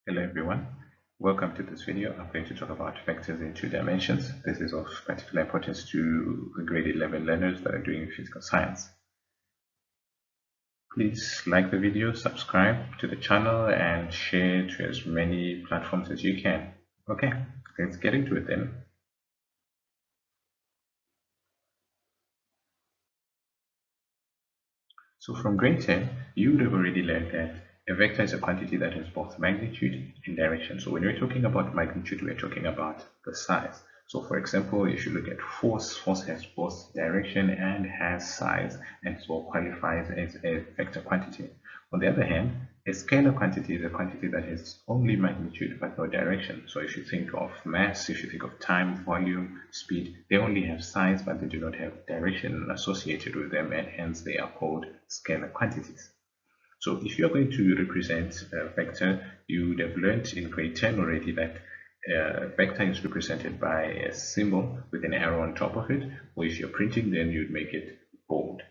Hello everyone, welcome to this video. I'm going to talk about vectors in two dimensions. This is of particular importance to the grade 11 learners that are doing physical science. Please like the video, subscribe to the channel and share to as many platforms as you can. Okay, let's get into it then. So from grade 10, you would have already learned that a vector is a quantity that has both magnitude and direction. So when we're talking about magnitude, we're talking about the size. So for example, if you look at force has both direction and has size, and so qualifies as a vector quantity. On the other hand, a scalar quantity is a quantity that has only magnitude but no direction. So if you think of mass, if you think of time, volume, speed, they only have size but they do not have direction associated with them, and hence they are called scalar quantities. So if you're going to represent a vector, you would have learned in grade 10 already that a vector is represented by a symbol with an arrow on top of it, or if you're printing, then you'd make it bold.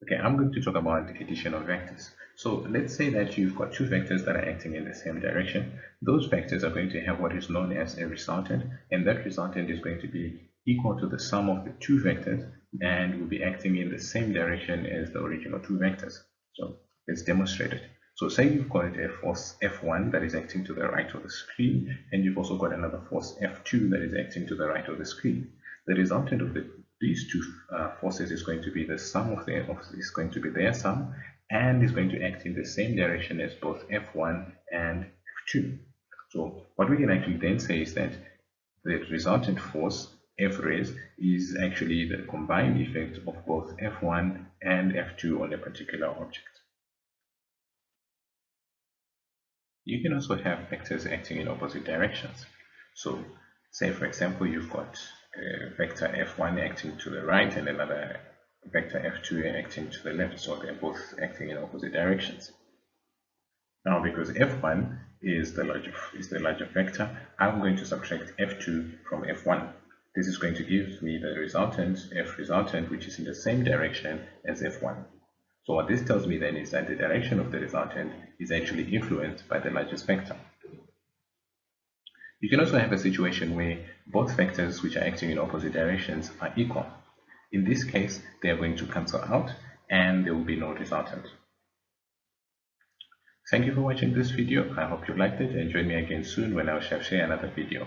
Okay, I'm going to talk about the addition of vectors. So let's say that you've got two vectors that are acting in the same direction. Those vectors are going to have what is known as a resultant, and that resultant is going to be equal to the sum of the two vectors and will be acting in the same direction as the original two vectors. So let's demonstrate it. So say you've got a force F1 that is acting to the right of the screen, and you've also got another force F2 that is acting to the right of the screen. The resultant of these two forces is going to be the sum of their sum, and is going to act in the same direction as both F1 and F2. So what we can actually then say is that the resultant force F raised is actually the combined effect of both F1 and F2 on a particular object. You can also have vectors acting in opposite directions. So say for example you've got a vector F1 acting to the right and another vector F2 acting to the left, so they're both acting in opposite directions. Now because F1 is the larger vector, I'm going to subtract F2 from F1. This is going to give me the resultant, F resultant, which is in the same direction as F1. So what this tells me then is that the direction of the resultant is actually influenced by the largest vector. You can also have a situation where both vectors which are acting in opposite directions are equal. In this case, they are going to cancel out and there will be no resultant. Thank you for watching this video. I hope you liked it and join me again soon when I shall share another video.